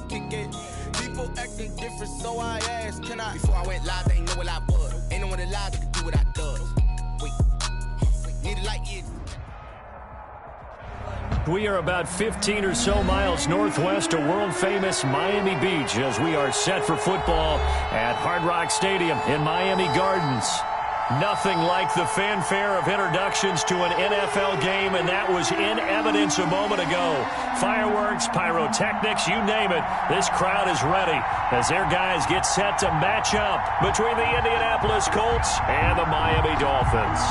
kick it. People acting different, so I asked, can I? Before I went live, they ain't know what I was. Ain't no one alive that could do what I does. Wait, need a light years. We are about 15 or so miles northwest of world-famous Miami Beach as we are set for football at Hard Rock Stadium in Miami Gardens. Nothing like the fanfare of introductions to an NFL game, and that was in evidence a moment ago. Fireworks, pyrotechnics, you name it. This crowd is ready as their guys get set to match up between the Indianapolis Colts and the Miami Dolphins.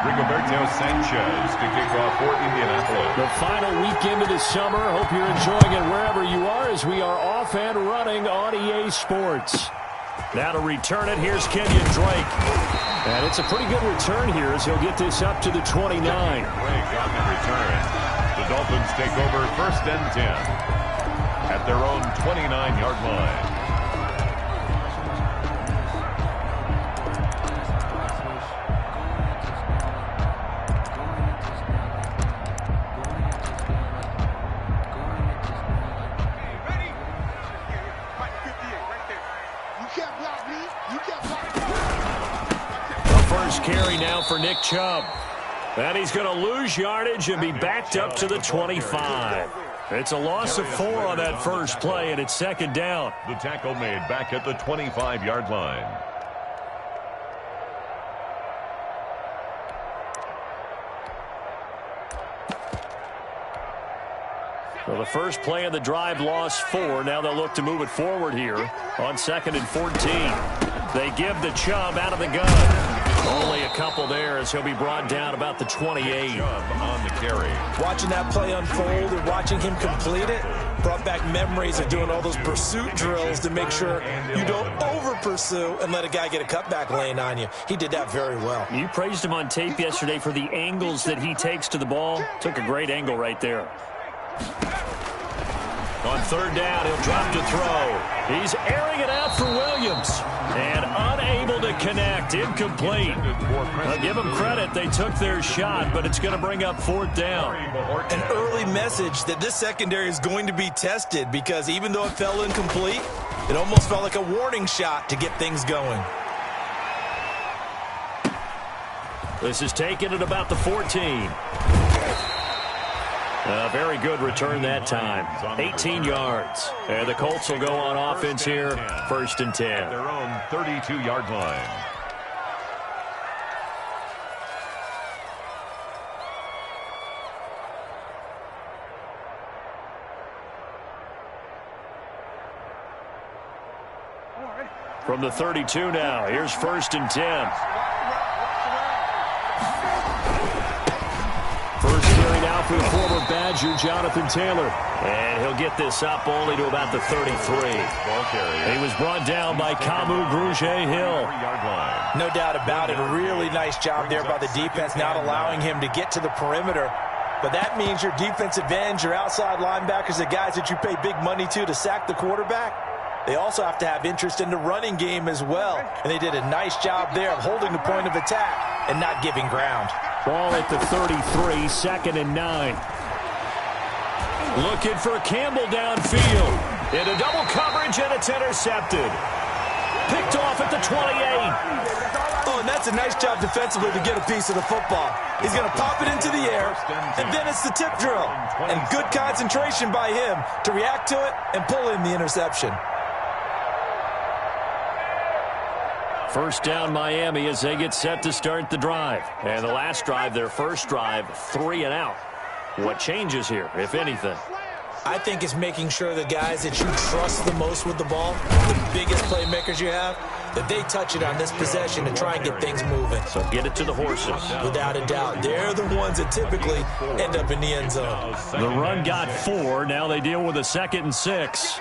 Rigoberto Sanchez to kick off for Indianapolis. The final weekend of the summer. Hope you're enjoying it wherever you are as we are off and running on EA Sports. Now to return it, here's Kenyon Drake. And it's a pretty good return here as he'll get this up to the 29. Drake on the return. The Dolphins take over 1st and 10 at their own 29-yard line. Carry now for Nick Chubb. And he's going to lose yardage and be backed up to the 25. It's a loss of 4 on that first play, and it's 2nd down. The tackle made back at the 25-yard line. Well, the first play of the drive lost 4. Now they'll look to move it forward here on 2nd and 14. They give the Chubb out of the gun. Only a couple there as he'll be brought down about the 28. Chubb on the carry. Watching that play unfold and watching him complete it brought back memories of doing all those pursuit drills to make sure you don't over-pursue and let a guy get a cutback lane on you. He did that very well. You praised him on tape yesterday for the angles that he takes to the ball. Took a great angle right there. On 3rd down, he'll drop to throw. He's airing it out for Williams. And unable to connect. Incomplete. I'll give them credit. They took their shot, but it's going to bring up 4th down. An early message that this secondary is going to be tested because even though it fell incomplete, it almost felt like a warning shot to get things going. This is taken at about the 14. A very good return that time. 18 yards. And the Colts will go on offense here. 1st and 10. At their own 32-yard line. From the 32 now. Here's 1st and 10. First carry now for the former Badger, Jonathan Taylor. And he'll get this up only to about the 33. He was brought down by Kamu Grugier-Hill. No doubt about it. A really nice job there by the defense, not allowing him to get to the perimeter. But that means your defensive ends, your outside linebackers, the guys that you pay big money to sack the quarterback, they also have to have interest in the running game as well. And they did a nice job there of holding the point of attack and not giving ground. Ball at the 33, 2nd and 9. Looking for Campbell downfield. Into double coverage, and it's intercepted. Picked off at the 28. Oh, and that's a nice job defensively to get a piece of the football. He's going to pop it into the air, and then it's the tip drill. And good concentration by him to react to it and pull in the interception. 1st down Miami as they get set to start the drive. And the last drive, their first drive, 3 and out. What changes here, if anything? I think it's making sure the guys that you trust the most with the ball, the biggest playmakers you have, that they touch it on this possession to try and get things moving. So get it to the horses. Without a doubt. They're the ones that typically end up in the end zone. The run got 4. Now they deal with a 2nd and 6.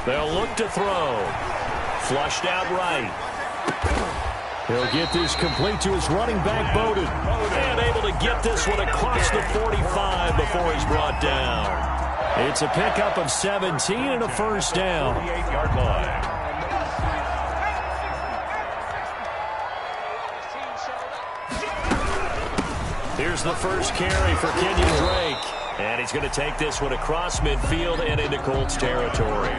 They'll look to throw. Flushed out right. He'll get this complete to his running back, Bowden. And able to get this one across the 45 before he's brought down. It's a pickup of 17 and a first down. 48-yard line. Here's the first carry for Kenyon Drake. And he's going to take this one across midfield and into Colts territory.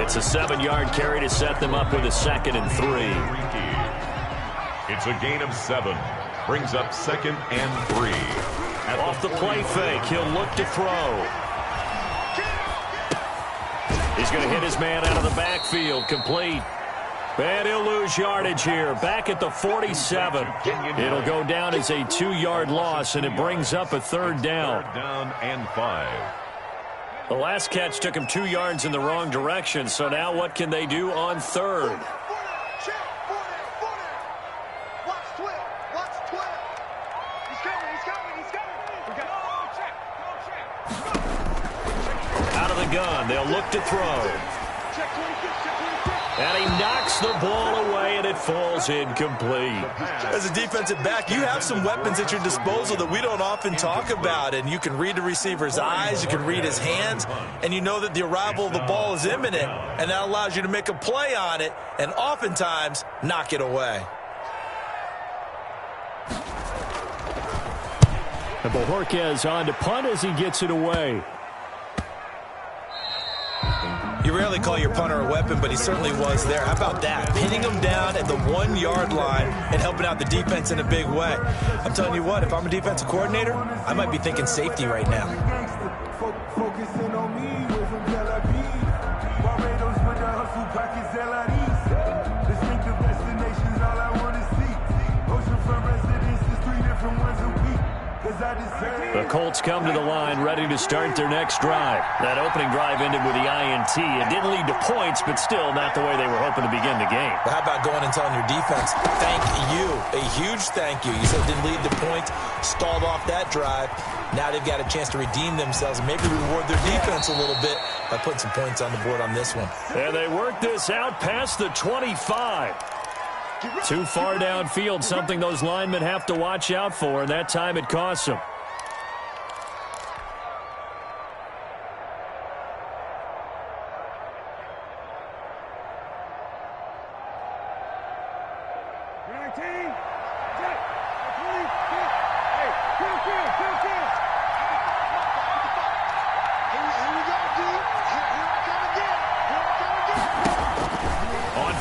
It's a 7-yard carry to set them up with a 2nd and 3. It's a gain of 7. Brings up 2nd and 3. Off the play fake, he'll look to throw. He's going to hit his man out of the backfield, complete. And he'll lose yardage here, back at the 47. It'll go down as a 2-yard loss, and it brings up a 3rd down. 3rd down and 5. The last catch took him 2 yards in the wrong direction, so now what can they do on 3rd? Out of the gun, they'll look to throw. And he knocks the ball away, and it falls incomplete. As a defensive back, you have some weapons at your disposal that we don't often talk about. And you can read the receiver's eyes, you can read his hands, and you know that the arrival of the ball is imminent. And that allows you to make a play on it and oftentimes knock it away. And Bojorquez on to punt as he gets it away. You rarely call your punter a weapon, but he certainly was there. How about that? Pinning him down at the 1-yard line and helping out the defense in a big way. I'm telling you what, if I'm a defensive coordinator, I might be thinking safety right now. Focusing on me with from Tel Aviv. Barbados with the hustle pockets, LIDs. Distinctive destinations, all I want to see. Oceanfront residences, 3 different ones a week. The Colts come to the line ready to start their next drive. That opening drive ended with the INT. It didn't lead to points, but still not the way they were hoping to begin the game. But how about going and telling your defense, thank you, a huge thank you. You said it didn't lead to points, stalled off that drive. Now they've got a chance to redeem themselves and maybe reward their defense a little bit by putting some points on the board on this one. And they work this out past the 25. Too far downfield, something those linemen have to watch out for, and that time it costs them.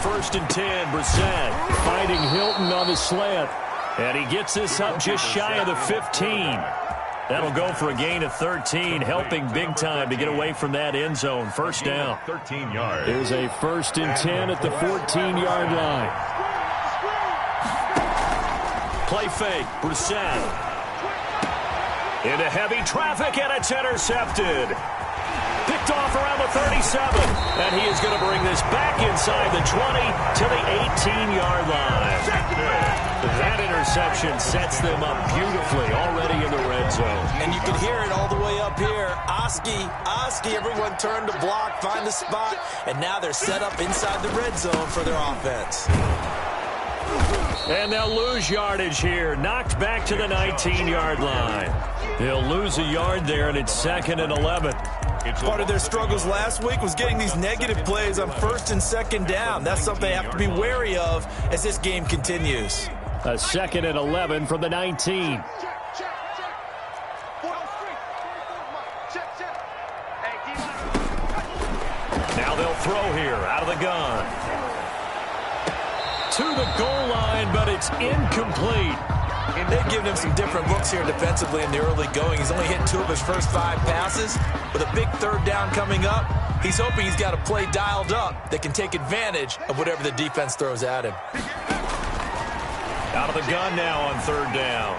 First and 10, Brissett finding Hilton on the slant. And he gets this up just shy of the 15. That'll go for a gain of 13, helping big time to get away from that end zone. First down. 13 yards. Here's a 1st and 10 at the 14-yard line. Play fake, Brissett. Into heavy traffic, and it's intercepted. Picked off around the 37, and he is going to bring this back inside the 20 to the 18-yard line. That interception sets them up beautifully already in the red zone. And you can hear it all the way up here. Oski, everyone turned to block, find the spot, and now they're set up inside the red zone for their offense. And they'll lose yardage here, knocked back to the 19-yard line. They'll lose a yard there, and it's 2nd and 11. Part of their struggles last week was getting these negative plays on 1st and 2nd down. That's something they have to be wary of as this game continues. A 2nd and 11 from the 19. Now they'll throw here out of the gun. To the goal line, but it's incomplete. They've given him some different looks here defensively in the early going. He's only hit 2 of his first 5 passes. With a big 3rd down coming up, he's hoping he's got a play dialed up that can take advantage of whatever the defense throws at him. Out of the gun now on 3rd down.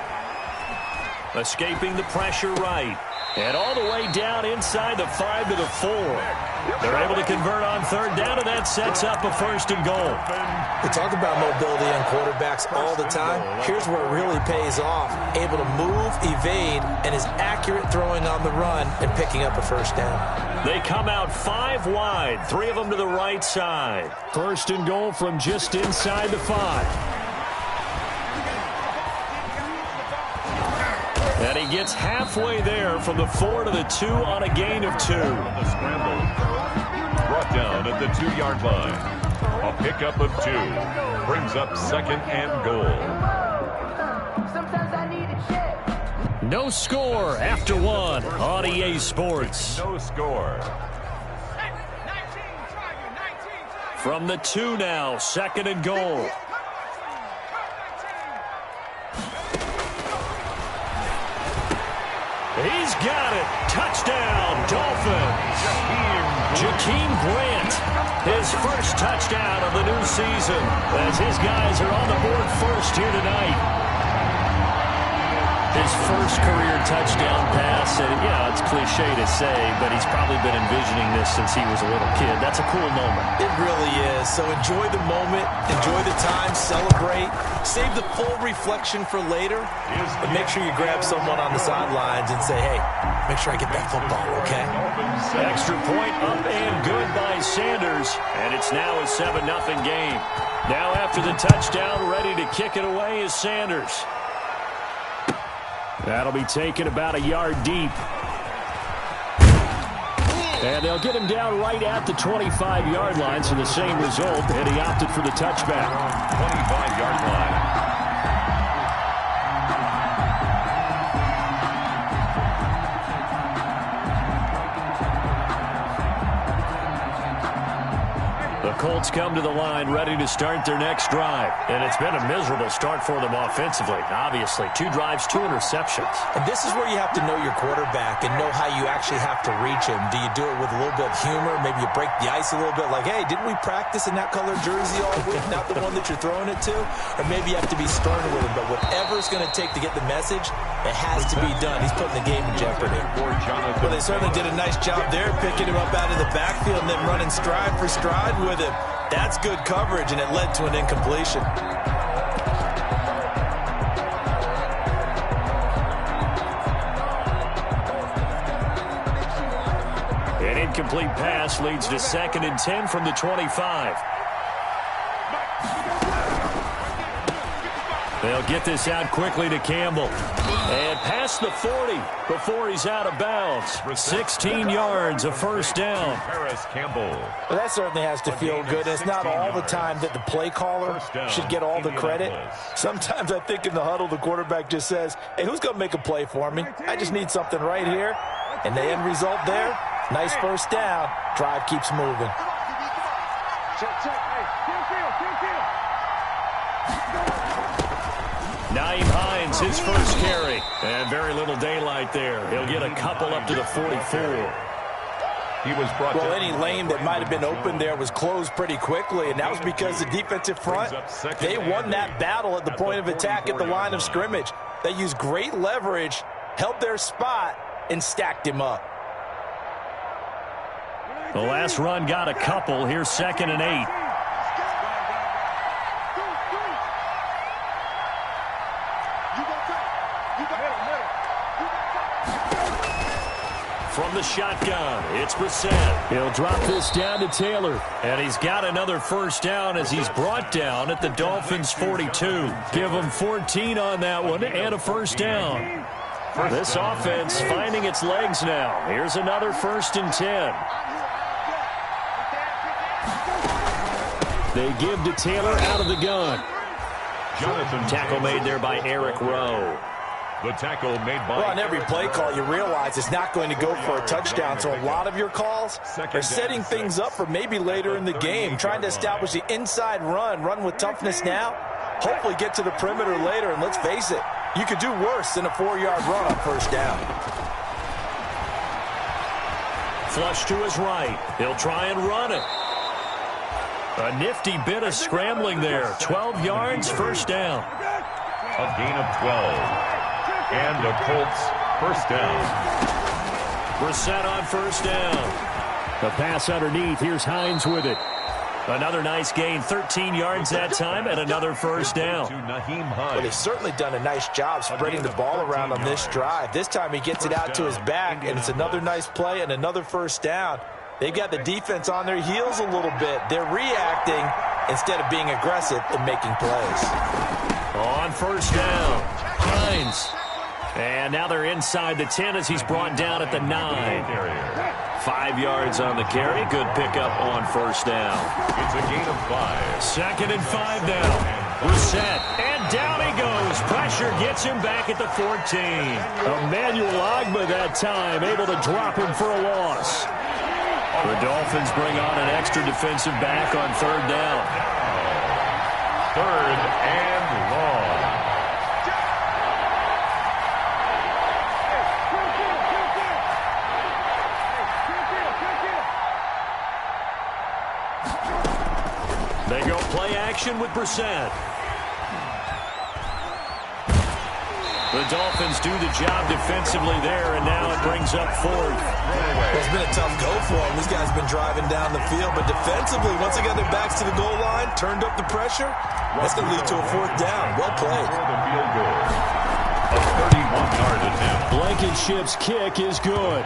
Escaping the pressure right. And all the way down inside the 5 to the 4. They're able to convert on 3rd down, and that sets up a 1st and goal. We talk about mobility on quarterbacks all the time. Here's where it really pays off. Able to move, evade, and is accurate throwing on the run and picking up a 1st down. They come out 5 wide, 3 of them to the right side. 1st and goal from just inside the 5. And he gets halfway there from the 4 to the 2 on a gain of 2. The scramble. Brought down at the 2-yard line. A pickup of 2. Brings up 2nd and goal. No score after 1 on EA Sports. No score. From the 2 now, 2nd and goal. He's got it. Touchdown, Dolphins. Jakeem Grant, his first touchdown of the new season, as his guys are on the board first here tonight. His first career touchdown pass, and yeah, it's cliche to say, but he's probably been envisioning this since he was a little kid. That's a cool moment. It really is. So enjoy the moment, enjoy the time, celebrate, save the full reflection for later, and make sure you grab someone on the sidelines and say, hey, make sure I get that football, okay? Extra point up and good by Sanders, and it's now a 7-0 game. Now after the touchdown, ready to kick it away is Sanders. That'll be taken about a yard deep. And they'll get him down right at the 25-yard line, so the same result, and he opted for the touchback. 25-yard line. The Colts come to the line ready to start their next drive. And it's been a miserable start for them offensively, obviously. 2 drives, 2 interceptions. And this is where you have to know your quarterback and know how you actually have to reach him. Do you do it with a little bit of humor? Maybe you break the ice a little bit like, hey, didn't we practice in that colored jersey all week, not the one that you're throwing it to? Or maybe you have to be stern with him. But whatever it's going to take to get the message, it has to be done. He's putting the game in jeopardy. Well, they certainly did a nice job there, picking him up out of the backfield and then running stride for stride with him. That's good coverage, and it led to an incompletion. An incomplete pass leads to 2nd and 10 from the 25. They'll get this out quickly to Campbell. And past the 40 before he's out of bounds. 16 yards, a first down. Well, that certainly has to feel good. It's not all the time that the play caller should get all the credit. Sometimes I think in the huddle, the quarterback just says, hey, who's going to make a play for me? I just need something right here. And the end result there, nice first down. Drive keeps moving. Naeem Hines, his first carry. And very little daylight there. He'll get a couple up to the 44. Well, any lane that might have been open there was closed pretty quickly, and that was because the defensive front, they won that battle at the point of attack at the line of scrimmage. They used great leverage, held their spot, and stacked him up. The last run got a couple. Here's 2nd and 8. From the shotgun, it's Brissett. He'll drop this down to Taylor. And he's got another first down as he's brought down at the Dolphins' 42. Give him 14 on that one and a first down. This offense finding its legs now. Here's another 1st and 10. They give to Taylor out of the gun. Tackle made there by Eric Rowe. The tackle made by... Well, on every play call, you realize it's not going to go for a touchdown. So a lot of your calls are setting things up for maybe later in the game, trying to establish the inside run with toughness now, hopefully get to the perimeter later. And let's face it, you could do worse than a 4-yard run on first down. Flush to his right. He'll try and run it. A nifty bit of scrambling there. 12 yards, first down. A gain of 12. And the Colts first down. Brissett on first down. The pass underneath. Here's Hines with it. Another nice gain. 13 yards that time and another first down. Well, they've certainly done a nice job spreading the ball around on this drive. This time he gets it out to his back, and it's another nice play and another first down. They've got the defense on their heels a little bit. They're reacting instead of being aggressive and making plays. On first down, Hines. And now they're inside the 10 as he's brought down at the 9. 5 yards on the carry. Good pickup on first down. It's a gain of 5. 2nd and 5 now. We're set. And down he goes. Pressure gets him back at the 14. Emmanuel Ogbah that time able to drop him for a loss. The Dolphins bring on an extra defensive back on 3rd down. 3rd and long. They go play action with Brissett. The Dolphins do the job defensively there, and now it brings up 4th. It's been a tough go for them. These guys have been driving down the field, but defensively, once they got their backs to the goal line, turned up the pressure, that's going to lead to a 4th down. Well played. Field goal. A 31-yard attempt. Blankenship's kick is good.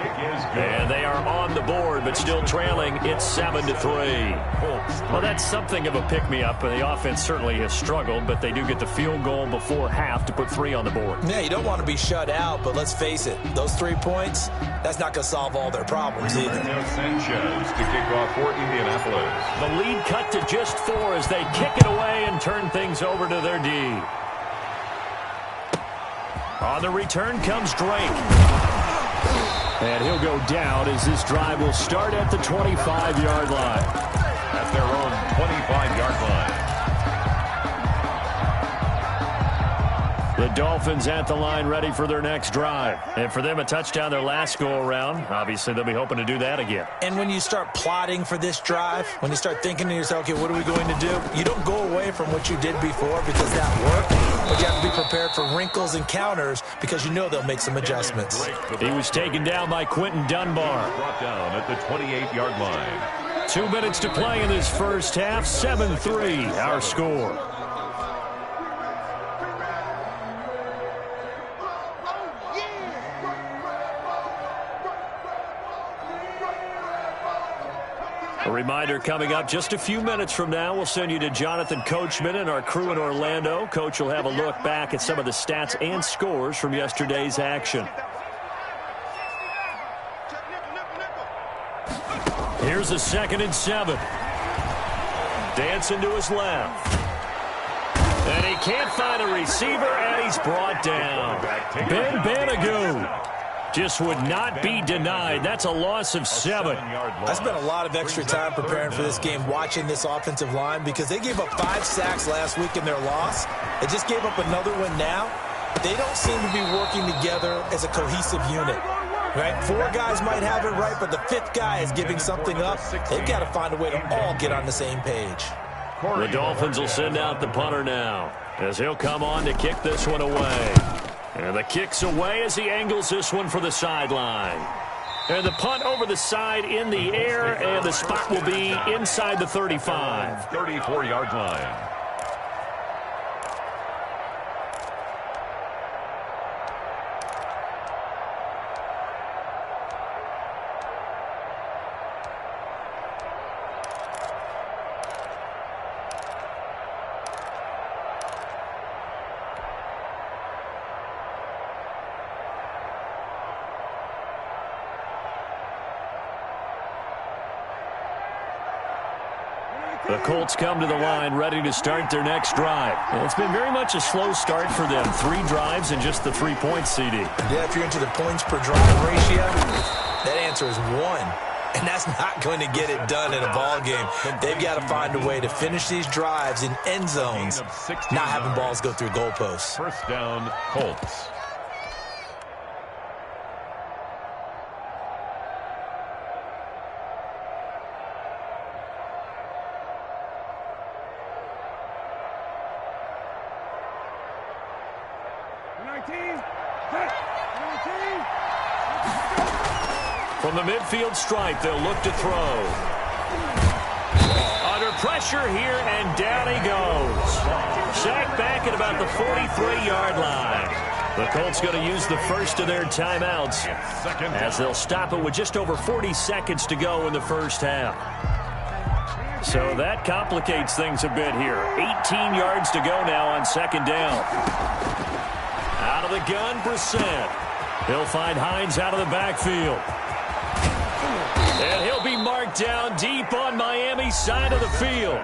And they are on the board, but still trailing. It's 7-3. Well, that's something of a pick-me-up. The offense certainly has struggled, but they do get the field goal before half to put 3 on the board. Yeah, you don't want to be shut out, but let's face it. Those 3 points, that's not going to solve all their problems either. Sanchez to kick off for Indianapolis. The lead cut to just 4 as they kick it away and turn things over to their D. On the return comes Drake. And he'll go down as this drive will start at the 25-yard line. At their own 25-yard line. The Dolphins at the line ready for their next drive. And for them, a touchdown their last go-around. Obviously, they'll be hoping to do that again. And when you start plotting for this drive, when you start thinking to yourself, okay, what are we going to do? You don't go away from what you did before because that worked. But you have to be prepared for wrinkles and counters because you know they'll make some adjustments. He was taken down by Quentin Dunbar. Brought down at the 28-yard line. 2 minutes to play in this first half. 7-3, our score. A reminder coming up just a few minutes from now, we'll send you to Jonathan Coachman and our crew in Orlando. Coach will have a look back at some of the stats and scores from yesterday's action. Here's a 2nd and 7. Dancing to his left. And he can't find a receiver, and he's brought down. Ben Banagoo just would not be denied. That's a loss of 7. I spent a lot of extra time preparing for this game, watching this offensive line, because they gave up 5 sacks last week in their loss. They just gave up another one now. They don't seem to be working together as a cohesive unit. Right? 4 guys might have it right, but the 5th guy is giving something up. They've got to find a way to all get on the same page. The Dolphins will send out the punter now, as he'll come on to kick this one away. And the kick's away as he angles this one for the sideline. And the punt over the side in the air, and the spot will be inside the 35. 34-yard line. The Colts come to the line ready to start their next drive. And it's been very much a slow start for them. 3 drives and just the 3 points, CD. Yeah, if you're into the points per drive ratio, that answer is 1. And that's not going to get it done in a ball game. They've got to find a way to finish these drives in end zones, not having balls go through goalposts. First down, Colts. From the midfield stripe, they'll look to throw. Under pressure here, and down he goes. Sacked back at about the 43-yard line. The Colts going to use the first of their timeouts as they'll stop it with just over 40 seconds to go in the first half. So that complicates things a bit here. 18 yards to go now on 2nd down. Out of the gun, Brissett. He'll find Hines out of the backfield. And he'll be marked down deep on Miami's side of the field.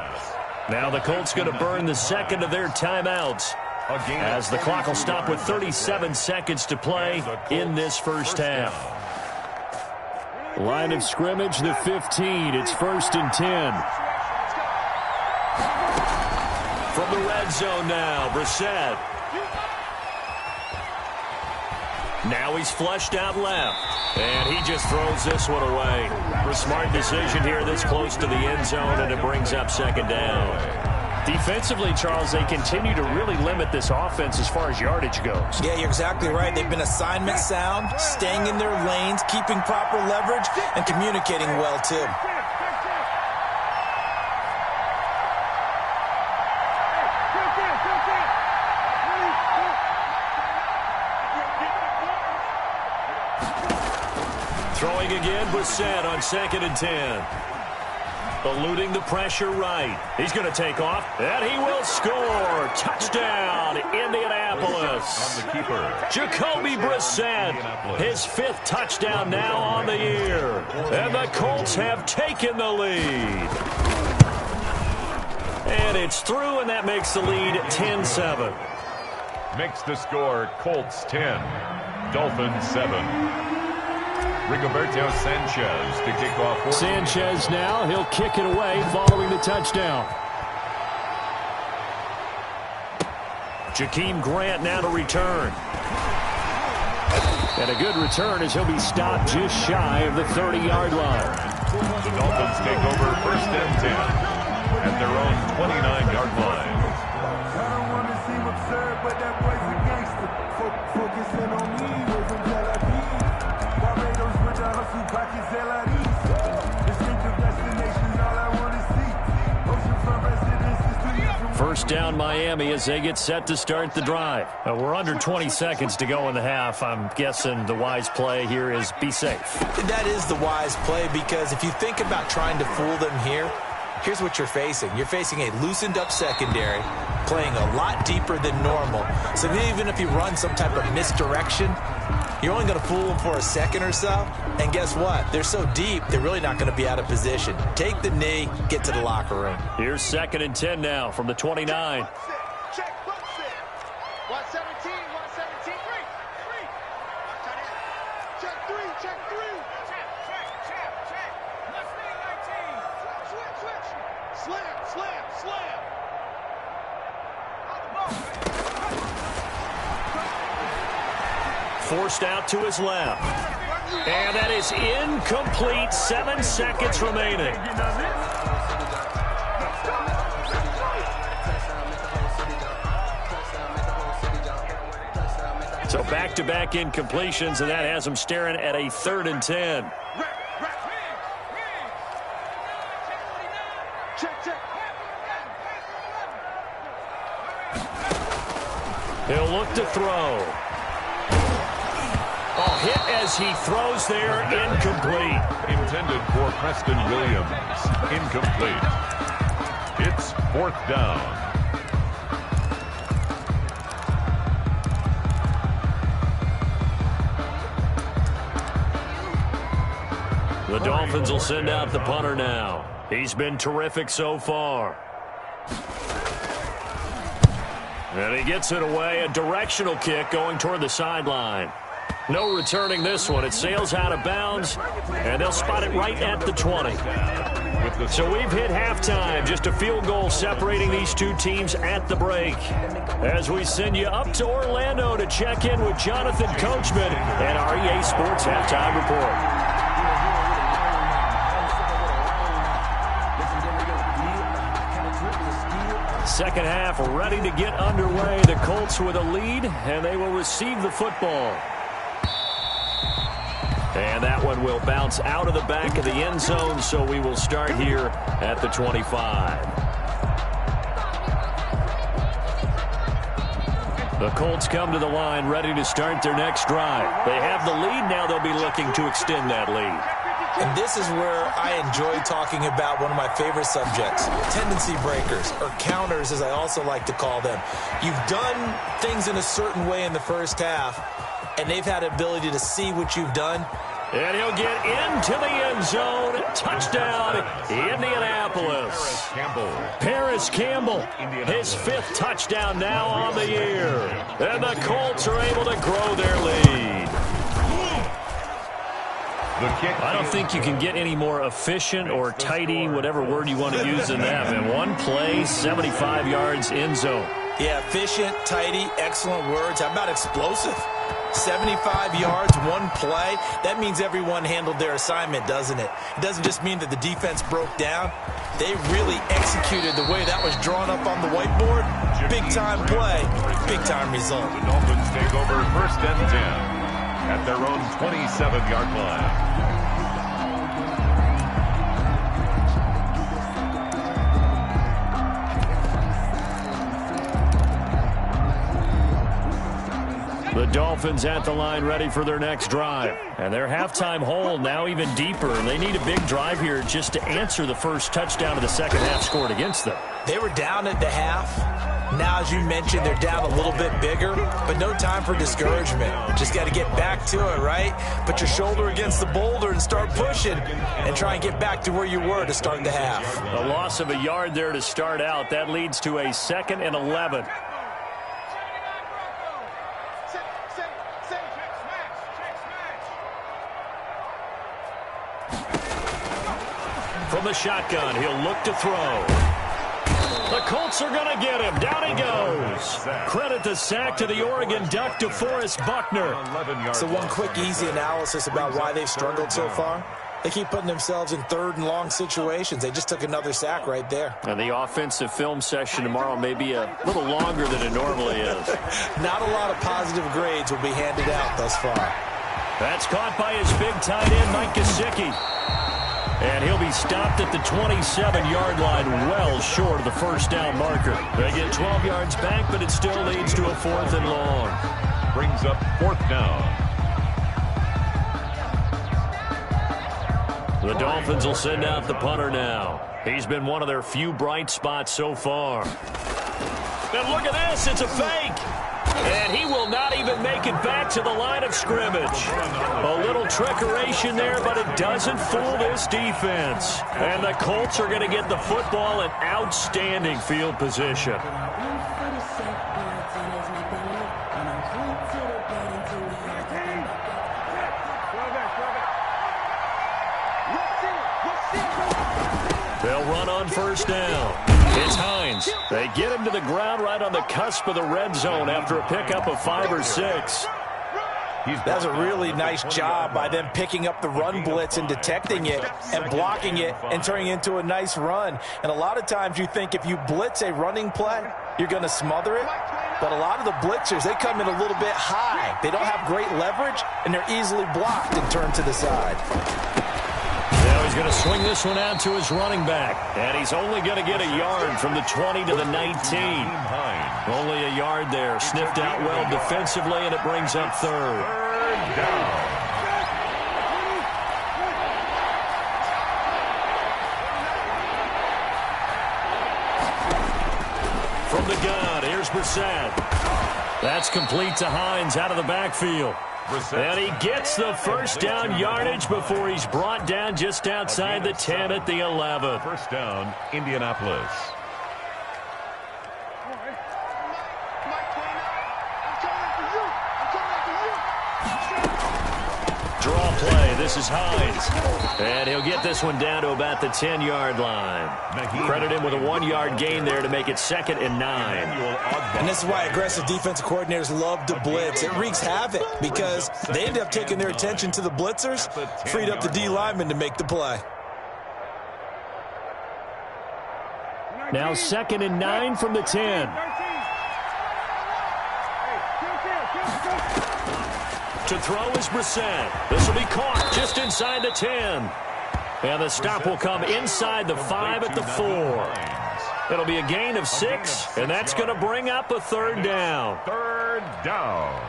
Now the Colts going to burn the second of their timeouts, as the clock will stop with 37 seconds to play in this first half. Line of scrimmage, the 15. It's 1st and 10. From the red zone now, Brissett. Now he's flushed out left. And he just throws this one away. A smart decision here this close to the end zone, and it brings up 2nd down. Defensively, Charles, they continue to really limit this offense as far as yardage goes. Yeah, you're exactly right. They've been assignment sound, staying in their lanes, keeping proper leverage, and communicating well, too. Throwing again, Brissett on 2nd and 10. Eluding the pressure right. He's going to take off, and he will score. Touchdown, Indianapolis. On the keeper, Jacoby Brissett, his 5th touchdown now on the year. And the Colts have taken the lead. And it's through, and that makes the lead 10-7. makes the score Colts 10, Dolphins 7. Rigoberto Sanchez to kick off. Sanchez now, he'll kick it away following the touchdown. Jakeem Grant now to return. And a good return as he'll be stopped just shy of the 30-yard line. The Dolphins take over 1st and 10 at their own 29-yard line. I don't want to seem absurd, but that boy's a gangster. Focusing on me, waving Tel Aviv. Barbados with the hustle, pockets LREs. Distinctive destinations, all I want to see. Oceanfront residences, 2 years from First down Miami as they get set to start the drive. We're under 20 seconds to go in the half. I'm guessing the wise play here is be safe. That is the wise play, because if you think about trying to fool them here, here's what you're facing. You're facing a loosened up secondary, playing a lot deeper than normal. So even if you run some type of misdirection, you're only going to fool them for a second or so. And guess what? They're so deep, they're really not going to be out of position. Take the knee, get to the locker room. Here's 2nd and 10 now from the 29. Check, 117, 117, check 3. Switch. Slam. Forced out to his left. And that is incomplete. 7 seconds remaining. So back-to-back incompletions, and that has him staring at a 3rd and 10. He'll look to throw. Oh, hit as he throws there, incomplete. Intended for Preston Williams. Incomplete. It's 4th down. The Dolphins will send out the punter now. He's been terrific so far. And he gets it away, a directional kick going toward the sideline. No returning this one. It sails out of bounds, and they'll spot it right at the 20. So we've hit halftime. Just a field goal separating these two teams at the break. As we send you up to Orlando to check in with Jonathan Coachman and our EA Sports Halftime Report. Second half ready to get underway. The Colts with a lead, and they will receive the football. And that one will bounce out of the back of the end zone, so we will start here at the 25. The Colts come to the line ready to start their next drive. They have the lead. Now they'll be looking to extend that lead. And this is where I enjoy talking about one of my favorite subjects, tendency breakers, or counters as I also like to call them. You've done things in a certain way in the first half, and they've had the ability to see what you've done. And he'll get into the end zone. Touchdown, Indianapolis. Paris Campbell, his 5th touchdown now on the year. And the Colts are able to grow their lead. I don't think you can get any more efficient or tidy, whatever word you want to use in that. And one play, 75 yards end zone. Yeah, efficient, tidy, excellent words. How about explosive? 75 yards, one play. That means everyone handled their assignment, doesn't it? It doesn't just mean that the defense broke down. They really executed the way that was drawn up on the whiteboard. Big-time play, big-time result. The Dolphins take over 1st and 10 at their own 27-yard line. The Dolphins at the line ready for their next drive. And their halftime hole now even deeper. And they need a big drive here just to answer the first touchdown of the second half scored against them. They were down at the half. Now, as you mentioned, they're down a little bit bigger, but no time for discouragement. Just got to get back to it, right? Put your shoulder against the boulder and start pushing and try and get back to where you were to start the half. A loss of a yard there to start out. That leads to a 2nd and 11. From the shotgun, he'll look to throw. The Colts are going to get him. Down he goes. Credit the sack to the Oregon Duck, DeForest Buckner. So one quick, easy analysis about why they've struggled so far. They keep putting themselves in 3rd and long situations. They just took another sack right there. And the offensive film session tomorrow may be a little longer than it normally is. Not a lot of positive grades will be handed out thus far. That's caught by his big tight end, Mike Gesicki. And he'll be stopped at the 27-yard line, well short of the first down marker. They get 12 yards back, but it still leads to a 4th and long. Brings up 4th down. The Dolphins will send out the punter now. He's been one of their few bright spots so far. And look at this, it's a fake. And he will not even make it back to the line of scrimmage. A little trickeration there, but it doesn't fool this defense. And the Colts are going to get the football in outstanding field position. They'll run on first down. It's Hines. They get him to the ground right on the cusp of the red zone after a pickup of 5 or 6. That's a really nice job by them picking up the run blitz and detecting it and blocking it and turning it into a nice run. And a lot of times you think if you blitz a running play, you're going to smother it. But a lot of the blitzers, they come in a little bit high. They don't have great leverage, and they're easily blocked and turned to the side. Now he's going to swing this one out to his running back. And he's only going to get a yard from the 20 to the 19. Only a yard there. Sniffed out well defensively, and it brings up 3rd. 3rd down. From the gun, here's Brissett. That's complete to Hines out of the backfield. And he gets the first down yardage before he's brought down just outside the 10 at the 11. First down, Indianapolis. Draw play. This is Hines. And he'll get this one down to about the 10-yard line. Credit him with a 1-yard gain there to make it 2nd and 9. And this is why aggressive defensive coordinators love to blitz. It wreaks havoc because they end up taking their attention to the blitzers, freed up the D lineman to make the play. Now 2nd and 9 from the 10. To throw is Brissett. This will be caught just inside the 10. And the stop will come inside the 5 at the 4. It'll be a gain of 6, and that's going to bring up a 3rd down. 3rd down.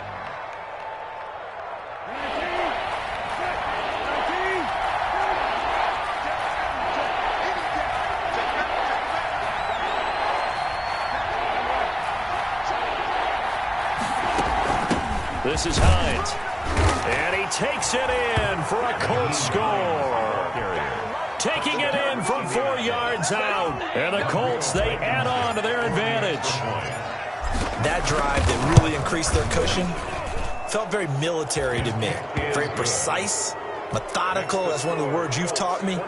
This is Hines. And he takes it in for a Colts score. Taking it in from 4 yards out. And the Colts, they add on to their advantage. That drive that really increased their cushion felt very military to me. Very precise, methodical. That's one of the words you've taught me.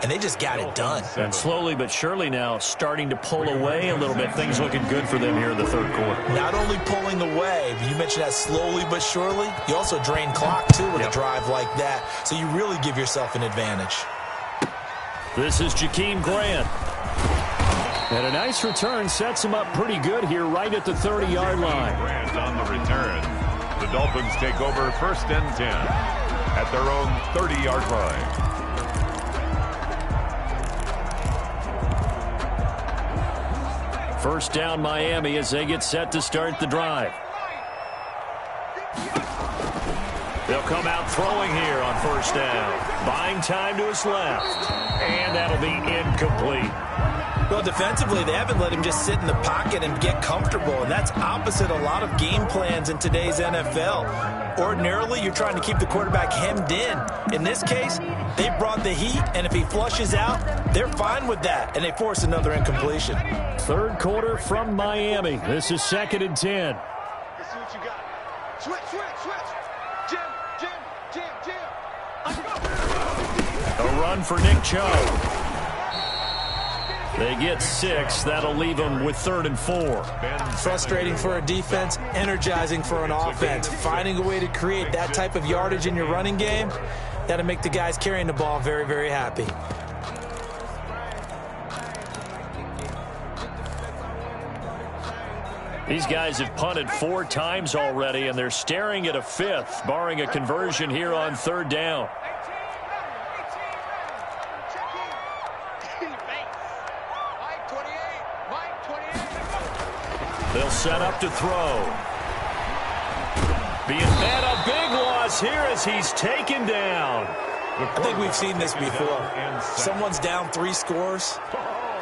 And they just got it done. And slowly but surely now starting to pull away a little bit. Things looking good for them here in the third quarter. Not only pulling away, but you mentioned that slowly but surely. You also drain clock, too, with a drive like that. So you really give yourself an advantage. This is Jakeem Grant. And a nice return sets him up pretty good here right at the 30-yard line. Grant on the return. The Dolphins take over 1st and 10 at their own 30-yard line. First down Miami as they get set to start the drive. They'll come out throwing here on first down. Buying time to his left. And that'll be incomplete. Well, defensively, they haven't let him just sit in the pocket and get comfortable, and that's opposite a lot of game plans in today's NFL. Ordinarily, you're trying to keep the quarterback hemmed in. In this case, they brought the heat, and if he flushes out, they're fine with that, and they force another incompletion. Third quarter from Miami. This is 2nd and 10. Let's see what you got. Switch, switch, switch. Jim. A run for Nick Chubb. They get 6. That'll leave them with 3rd and 4. Frustrating for a defense, energizing for an offense. Finding a way to create that type of yardage in your running game, that'll make the guys carrying the ball very, very happy. These guys have punted 4 times already, and they're staring at a 5th, barring a conversion here on 3rd down. They'll set up to throw. Being met, a big loss here as he's taken down. I think we've seen this before. Someone's down 3 scores.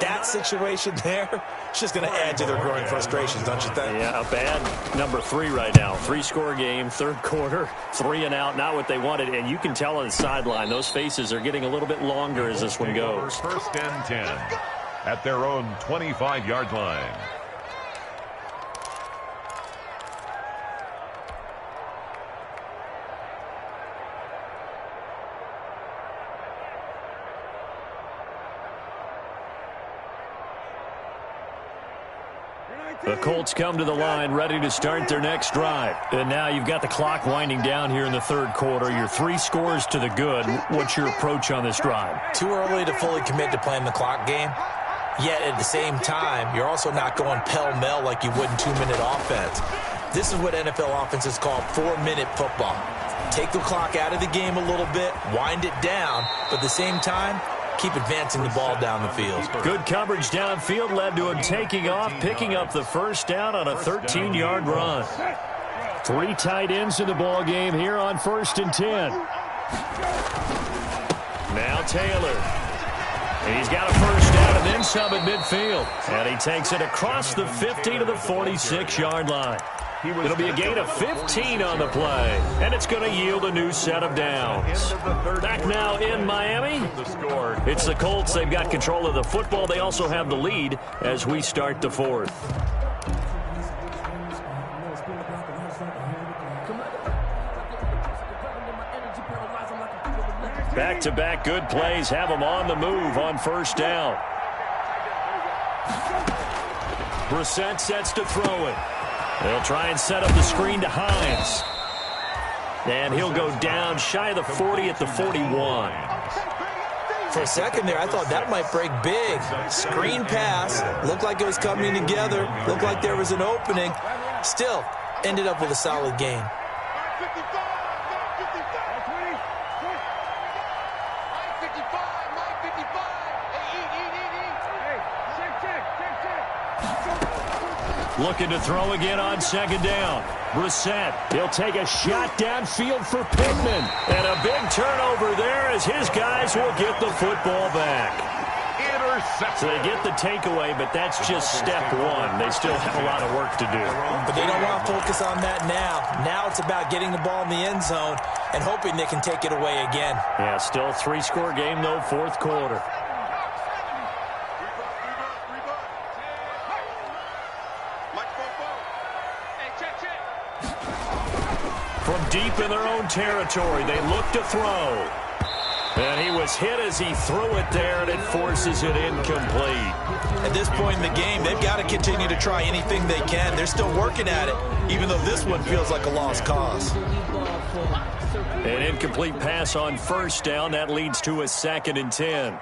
That situation there, it's just going to add to their growing frustrations, don't you think? Yeah, a bad number 3 right now. 3-score game, 3rd quarter, 3 and out, not what they wanted. And you can tell on the sideline, those faces are getting a little bit longer as this one goes. 1st and 10 at their own 25-yard line. The Colts come to the line ready to start their next drive. And now you've got the clock winding down here in the 3rd quarter. You're 3 scores to the good. What's your approach on this drive? Too early to fully commit to playing the clock game. Yet at the same time, you're also not going pell-mell like you would in 2-minute offense. This is what NFL offenses call 4-minute football. Take the clock out of the game a little bit, wind it down, but at the same time, keep advancing the ball down the field. Good coverage downfield led to him taking off, picking up the first down on a 13-yard run. 3 tight ends in the ball game here on 1st and 10. Now Taylor. He's got a first down and then some at midfield. And he takes it across the 50 to the 46-yard line. It'll be a gain of 15 on the play, and it's going to yield a new set of downs. Back now in Miami, it's the Colts. They've got control of the football. They also have the lead as we start the 4th. Back-to-back good plays have them on the move on first down. Brissett sets to throw it. They'll try and set up the screen to Hines. And he'll go down shy of the 40 at the 41. For a second there, I thought that might break big. Screen pass. Looked like it was coming together. Looked like there was an opening. Still, ended up with a solid gain. Looking to throw again on 2nd down. Brissett, he'll take a shot downfield for Pittman. And a big turnover there as his guys will get the football back. intercepted. So they get the takeaway, but that's just step one. They still have a lot of work to do. But they don't want to focus on that now. Now it's about getting the ball in the end zone and hoping they can take it away again. Yeah, still a 3-score game, though, fourth quarter. From deep in their own territory, they look to throw. And he was hit as he threw it there, and it forces it incomplete. At this point in the game, they've got to continue to try anything they can. They're still working at it, even though this one feels like a lost cause. An incomplete pass on first down. That leads to a 2nd and 10.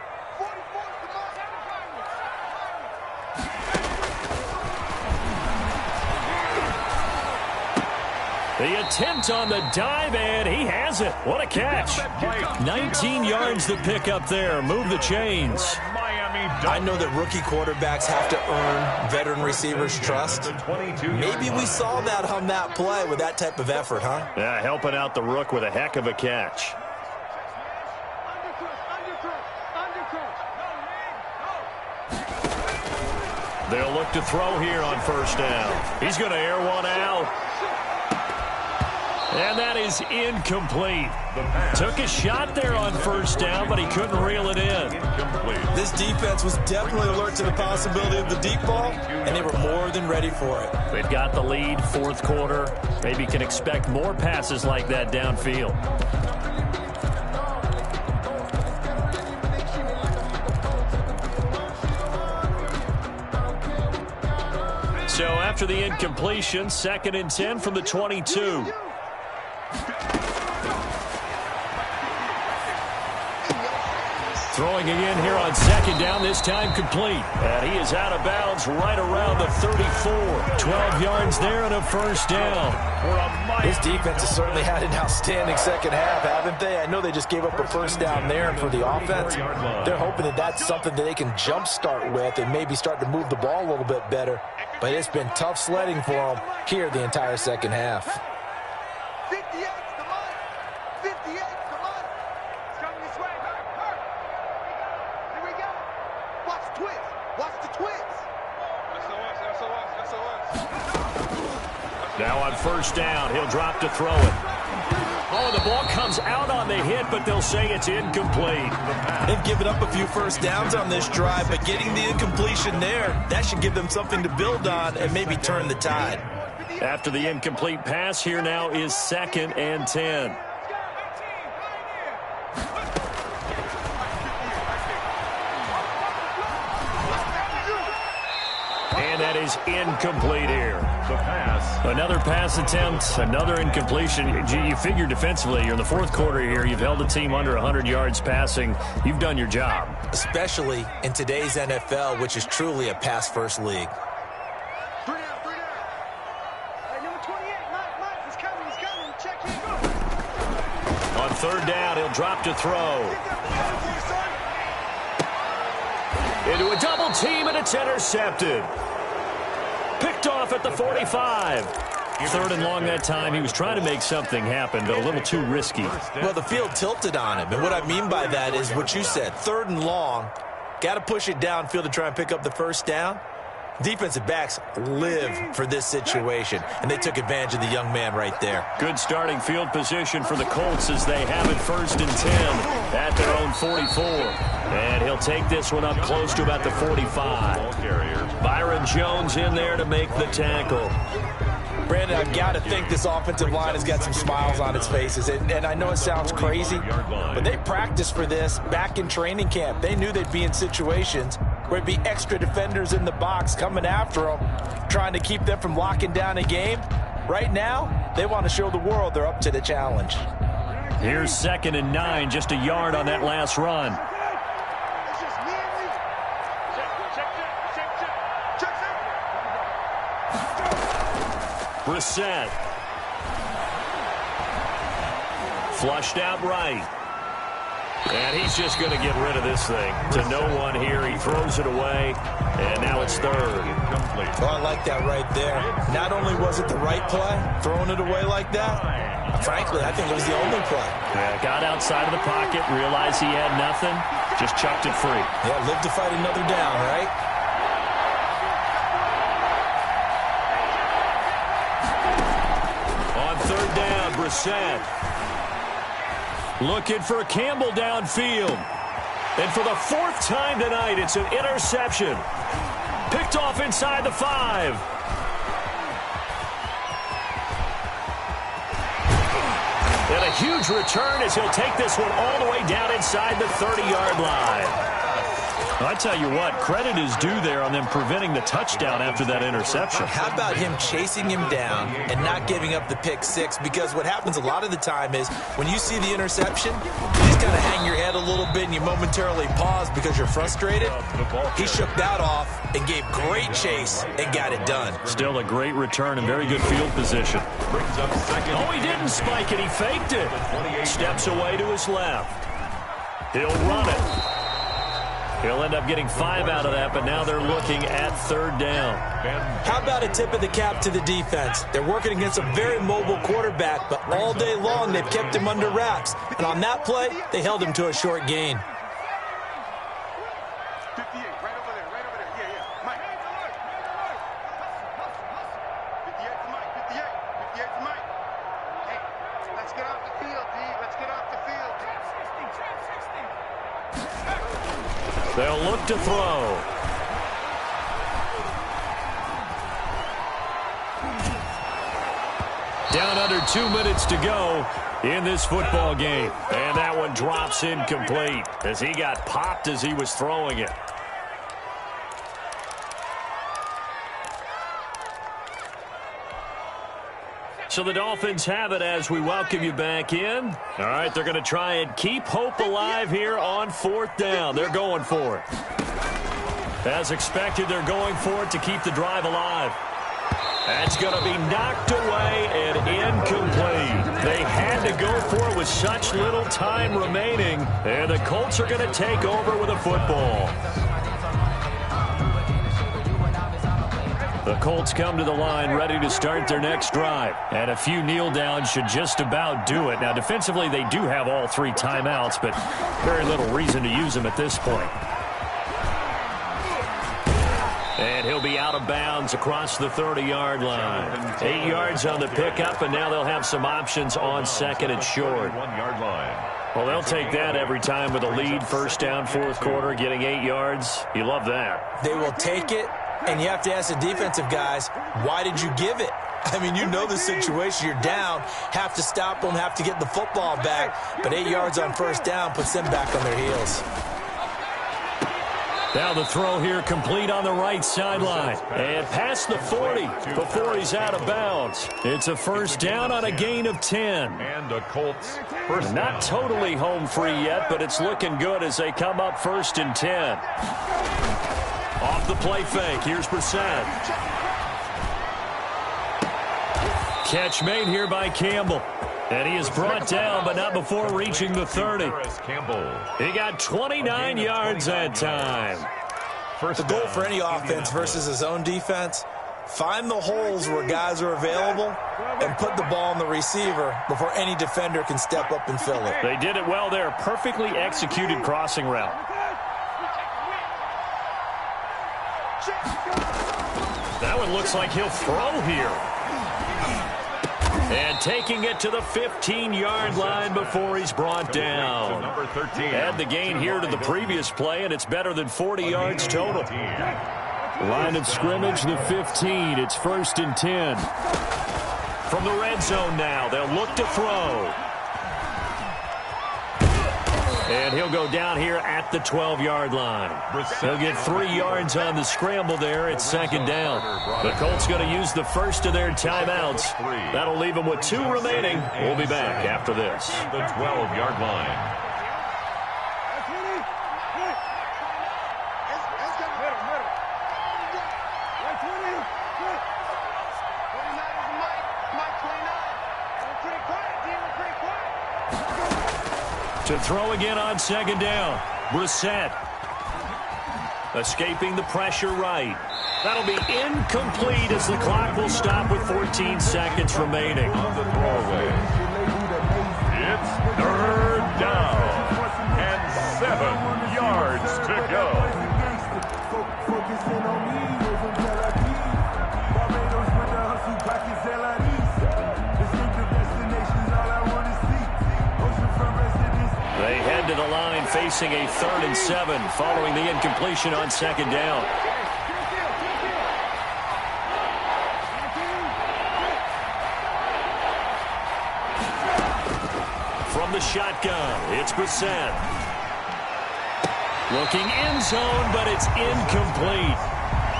The attempt on the dive, and he has it. What a catch. 19 yards to pick up there. Move the chains. I know that rookie quarterbacks have to earn veteran receivers' trust. Maybe we saw that on that play with that type of effort, huh? Yeah, helping out the rook with a heck of a catch. They'll look to throw here on first down. He's going to air one out. And that is incomplete. Took a shot there on first down, but he couldn't reel it in. This defense was definitely alert to the possibility of the deep ball, and they were more than ready for it. They've got the lead, fourth quarter. Maybe can expect more passes like that downfield. So after the incompletion, 2nd and 10 from the 22. Throwing again here on 2nd down, this time complete. And he is out of bounds right around the 34. 12 yards there and a first down. This defense has certainly had an outstanding second half, haven't they? I know they just gave up a first down there, and for the offense, they're hoping that that's something that they can jumpstart with and maybe start to move the ball a little bit better. But it's been tough sledding for them here the entire second half. 58, come on. 58, come on. It's coming this way. Hurt. Here we go. Watch the twist. Watch the twist. Now on first down, he'll drop to throw it. Oh, the ball comes out on the hit, but they'll say it's incomplete. They've given up a few first downs on this drive, but getting the incompletion there, that should give them something to build on and maybe turn the tide. After the incomplete pass, here now is 2nd and 10. And that is incomplete here. The pass. Another pass attempt, another incompletion. You figure defensively, you're in the fourth quarter here. You've held the team under 100 yards passing. You've done your job. Especially in today's NFL, which is truly a pass-first league. 3 down. Hey, number 28, Mike, he's coming. Check in. On third down, he'll drop to throw. Into a double team, and it's intercepted. Picked off at the 45. 3rd and long that time. He was trying to make something happen, but a little too risky. Well, the field tilted on him, and what I mean by that is what you said. 3rd and long, got to push it downfield to try and pick up the first down. Defensive backs live for this situation, and they took advantage of the young man right there. Good starting field position for the Colts as they have it 1st and 10 at their own 44. And he'll take this one up close to about the 45. Byron Jones in there to make the tackle. Brandon, I've got to think this offensive line has got some smiles on its faces. And I know it sounds crazy, but they practiced for this back in training camp. They knew they'd be in situations where it'd be extra defenders in the box coming after them, trying to keep them from locking down a game. Right now, they want to show the world they're up to the challenge. Here's 2nd and 9, just a yard on that last run. Brissett. Flushed out right. And he's just going to get rid of this thing. To no one here. He throws it away. And now it's 3rd. Oh, I like that right there. Not only was it the right play, throwing it away like that, frankly, I think it was the only play. Yeah, got outside of the pocket, realized he had nothing, Just chucked it free. Yeah, live to fight another down, right? On third down, Brissett. Looking for Campbell downfield. And for the fourth time tonight, it's an interception. Picked off inside the 5. And a huge return as he'll take this one all the way down inside the 30-yard line. I tell you what, credit is due there on them preventing the touchdown after that interception. How about him chasing him down and not giving up the pick 6? Because what happens a lot of the time is when you see the interception, you just kind of hang your head a little bit and you momentarily pause because you're frustrated. He shook that off and gave great chase and got it done. Still a great return and very good field position. Oh, he didn't spike it. He faked it. Steps away to his left. He'll run it. He'll end up getting 5 out of that, but now they're looking at third down. How about a tip of the cap to the defense? They're working against a very mobile quarterback, but all day long they've kept him under wraps. And on that play, they held him to a short gain. 58, right over there, right over there. Yeah. Mike. 58 to Mike, 58. 58 to Mike. Hey, let's get off the field, D. Let's get off the field. They'll look to throw. Down under 2 minutes to go in this football game. And that one drops incomplete as he got popped as he was throwing it. So the Dolphins have it as we welcome you back in. All right, they're going to try and keep hope alive here on fourth down. They're going for it. As expected, they're going for it to keep the drive alive. That's going to be knocked away and incomplete. They had to go for it with such little time remaining, and the Colts are going to take over with a football. The Colts come to the line ready to start their next drive. And a few kneel downs should just about do it. Now, defensively, they do have all 3 timeouts, but very little reason to use them at this point. And he'll be out of bounds across the 30-yard line. 8 yards on the pickup, and now they'll have some options on second and short. 1-yard line. Well, they'll take that every time with a lead, first down, fourth quarter, getting 8 yards. You love that. They will take it. And you have to ask the defensive guys, why did you give it? I mean, you know the situation. You're down, have to stop them, have to get the football back. But 8 yards on first down puts them back on their heels. Now the throw here complete on the right sideline. And past the 40 before he's out of bounds. It's a first down on a gain of 10. And the Colts first down. Not totally home free yet, but it's looking good as they come up first and 10. Off the play fake, here's Brissett. Catch made here by Campbell. And he is brought down, but not before reaching the 30. He got 29 yards that time. The goal for any offense versus his own defense, find the holes where guys are available and put the ball on the receiver before any defender can step up and fill it. They did it well there. Perfectly executed crossing route. That one looks like he'll throw here. And taking it to the 15-yard line before he's brought down. Number 13. Add the gain here to the previous play, and it's better than 40 yards total. Line of scrimmage, the 15. It's first and 10. From the red zone now, they'll look to throw. And he'll go down here at the 12-yard line. He'll get 3 yards on the scramble there. It's second down. The Colts going to use the first of their timeouts. That'll leave them with 2 remaining. We'll be back after this. The 12-yard line. To throw again on second down. Brissett. Escaping the pressure right. That'll be incomplete as the clock will stop with 14 seconds remaining. On the throwaway. It's third down and 7 yards. to the line facing a 3rd and 7 following the incompletion on 2nd down. From the shotgun, it's Brissett. Looking end zone, but it's incomplete.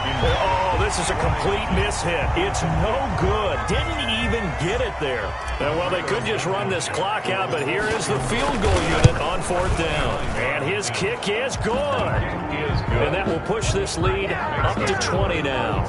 Oh, this is a complete mishit. It's no good. Didn't even get it there. Well, they could just run this clock out, but here is the field goal unit on 4th down. And his kick is good. And that will push this lead up to 20 now.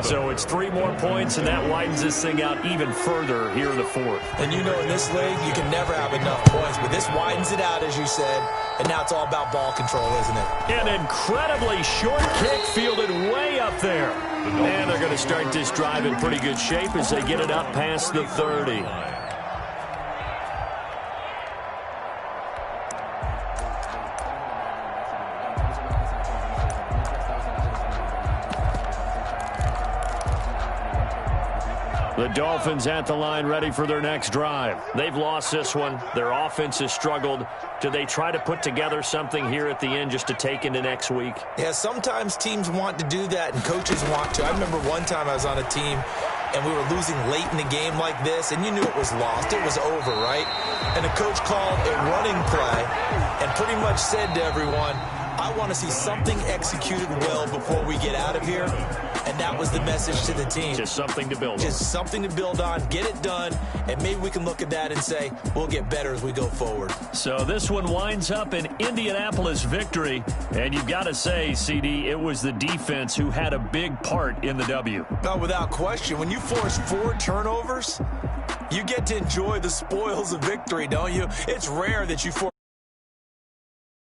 So it's 3 more points, and that widens this thing out even further here in the 4th. And you know in this league, you can never have enough points, but this widens it out, as you said, and now it's all about ball control, isn't it? An incredibly short kick fielded way up there. And they're going to start this drive in pretty good shape as they get it up past the 30. The Dolphins at the line ready for their next drive. They've lost this one. Their offense has struggled. Do they try to put together something here at the end just to take into next week? Yeah, sometimes teams want to do that and coaches want to. I remember one time I was on a team and we were losing late in the game like this, and you knew it was lost. It was over, right? And the coach called a running play and pretty much said to everyone, I want to see something executed well before we get out of here. And that was the message to the team. Just something to build on. Just something to build on, get it done, and maybe we can look at that and say, we'll get better as we go forward. So this one winds up an Indianapolis victory. And you've got to say, CD, it was the defense who had a big part in the W. No, without question. When you force 4 turnovers, you get to enjoy the spoils of victory, don't you? It's rare that you force